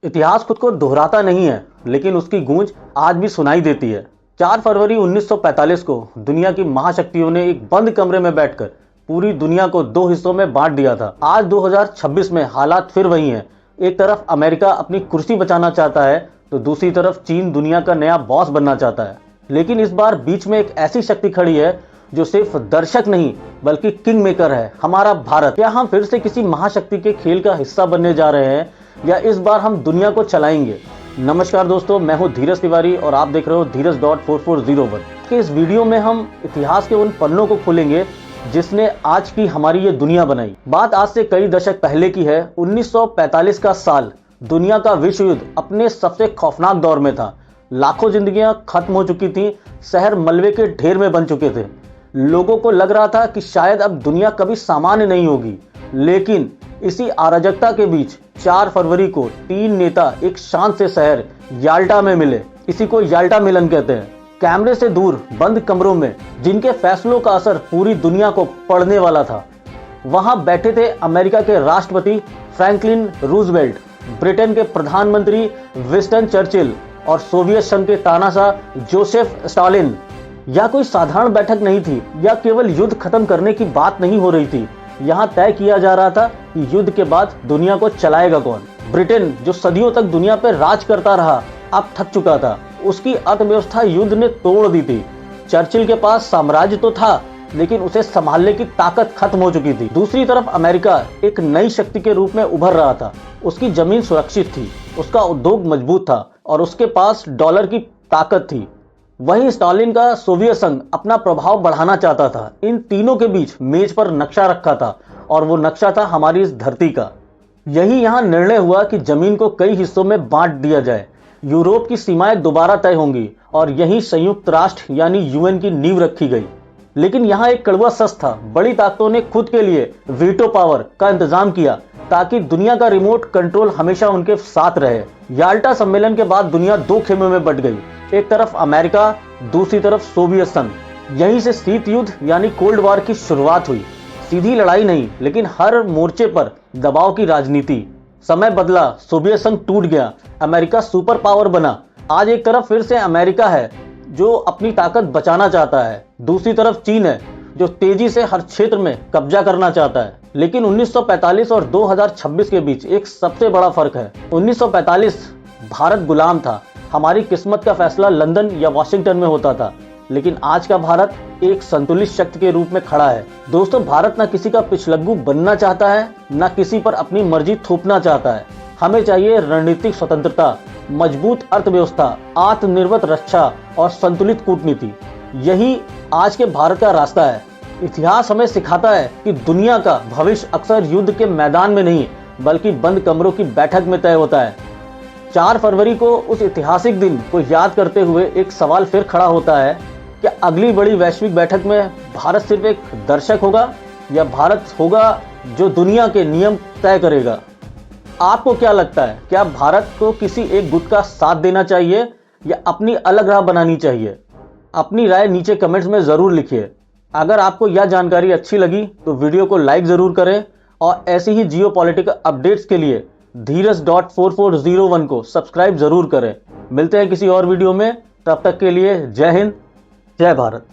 इतिहास खुद को दोहराता नहीं है, लेकिन उसकी गूंज आज भी सुनाई देती है। 4 फरवरी 1945 को दुनिया की महाशक्तियों ने एक बंद कमरे में बैठकर पूरी दुनिया को 2 हिस्सों में बांट दिया था। आज 2026 में हालात फिर वही हैं। एक तरफ अमेरिका अपनी कुर्सी बचाना चाहता है, तो दूसरी तरफ चीन दुनिया का नया बॉस बनना चाहता है। लेकिन इस बार बीच में एक ऐसी शक्ति खड़ी है जो सिर्फ दर्शक नहीं बल्कि किंग मेकर है, हमारा भारत। क्या हम फिर से किसी महाशक्ति के खेल का हिस्सा बनने जा रहे हैं, या इस बार हम दुनिया को चलाएंगे? नमस्कार दोस्तों, मैं हूं धीरज तिवारी और आप देख रहे हो धीरज.4401 के इस वीडियो में हम इतिहास के उन पन्नों को खोलेंगे जिसने आज की हमारी ये दुनिया बनाई। बात आज से कई दशक पहले की है। 1945 का साल दुनिया का विश्व युद्ध अपने सबसे खौफनाक दौर में था। लाखों जिंदगियां खत्म हो चुकी थीं, शहर मलबे के ढेर में बन चुके थे। लोगों को लग रहा था कि शायद अब दुनिया कभी सामान्य नहीं होगी। लेकिन इसी अराजकता के बीच 4 फरवरी को 3 नेता एक शांत से शहर याल्टा में मिले। इसी को याल्टा मिलन कहते हैं। कैमरे से दूर बंद कमरों में, जिनके फैसलों का असर पूरी दुनिया को पड़ने वाला था। वहां बैठे थे अमेरिका के राष्ट्रपति फ्रैंकलिन रूजवेल्ट, ब्रिटेन के प्रधानमंत्री विंस्टन चर्चिल और सोवियत संघ के तानाशाह जोसेफ स्टालिन। यह कोई साधारण बैठक नहीं थी, या केवल युद्ध खत्म करने की बात नहीं हो रही थी। यहाँ तय किया जा रहा था कि युद्ध के बाद दुनिया को चलाएगा कौन। ब्रिटेन, जो सदियों तक दुनिया पर राज करता रहा, अब थक चुका था। उसकी अर्थव्यवस्था युद्ध ने तोड़ दी थी। चर्चिल के पास साम्राज्य तो था, लेकिन उसे संभालने की ताकत खत्म हो चुकी थी। दूसरी तरफ अमेरिका एक नई शक्ति के रूप में उभर रहा था। उसकी जमीन सुरक्षित थी, उसका उद्योग मजबूत था और उसके पास डॉलर की ताकत थी। वहीं स्टालिन का सोवियत संघ अपना प्रभाव बढ़ाना चाहता था। इन तीनों के बीच मेज पर नक्शा रखा था, और वो नक्शा था हमारी इस धरती का। यही यहाँ निर्णय हुआ कि जमीन को कई हिस्सों में बांट दिया जाए। यूरोप की सीमाएं दोबारा तय होंगी और यही संयुक्त राष्ट्र यानी यूएन की नींव रखी गई। लेकिन यहाँ एक कड़वा सच था। बड़ी ताकतों ने खुद के लिए वीटो पावर का इंतजाम किया, ताकि दुनिया का रिमोट कंट्रोल हमेशा उनके साथ रहे। याल्टा सम्मेलन के बाद दुनिया 2 खेमों में बंट गई। एक तरफ अमेरिका, दूसरी तरफ सोवियत संघ। यहीं से शीत युद्ध यानी कोल्ड वॉर की शुरुआत हुई। सीधी लड़ाई नहीं, लेकिन हर मोर्चे पर दबाव की राजनीति। समय बदला, सोवियत संघ टूट गया, अमेरिका सुपर पावर बना। आज एक तरफ फिर से अमेरिका है जो अपनी ताकत बचाना चाहता है, दूसरी तरफ चीन है जो तेजी से हर क्षेत्र में कब्जा करना चाहता है। लेकिन 1945 और 2026 के बीच एक सबसे बड़ा फर्क है। 1945 भारत गुलाम था। हमारी किस्मत का फैसला लंदन या वॉशिंगटन में होता था। लेकिन आज का भारत एक संतुलित शक्ति के रूप में खड़ा है। दोस्तों, भारत न किसी का पिछलग्गू बनना चाहता है, न किसी पर अपनी मर्जी थोपना चाहता है। हमें चाहिए रणनीतिक स्वतंत्रता, मजबूत अर्थव्यवस्था, आत्मनिर्भर रक्षा और संतुलित कूटनीति। यही आज के भारत का रास्ता है। इतिहास हमें सिखाता है कि दुनिया का भविष्य अक्सर युद्ध के मैदान में नहीं, बल्कि बंद कमरों की बैठक में तय होता है। 4 फरवरी को उस ऐतिहासिक दिन को याद करते हुए एक सवाल फिर खड़ा होता है, क्या अगली बड़ी वैश्विक बैठक में भारत सिर्फ एक दर्शक होगा, या भारत होगा जो दुनिया के नियम तय करेगा? आपको क्या लगता है? क्या भारत को किसी एक गुट का साथ देना चाहिए, या अपनी अलग राह बनानी चाहिए? अपनी राय नीचे कमेंट्स में जरूर लिखिए। अगर आपको यह जानकारी अच्छी लगी तो वीडियो को लाइक जरूर करें, और ऐसी ही जियोपॉलिटिकल अपडेट्स के लिए धीरज.4401 को सब्सक्राइब जरूर करें। मिलते हैं किसी और वीडियो में, तब तक के लिए जय हिंद, जय भारत।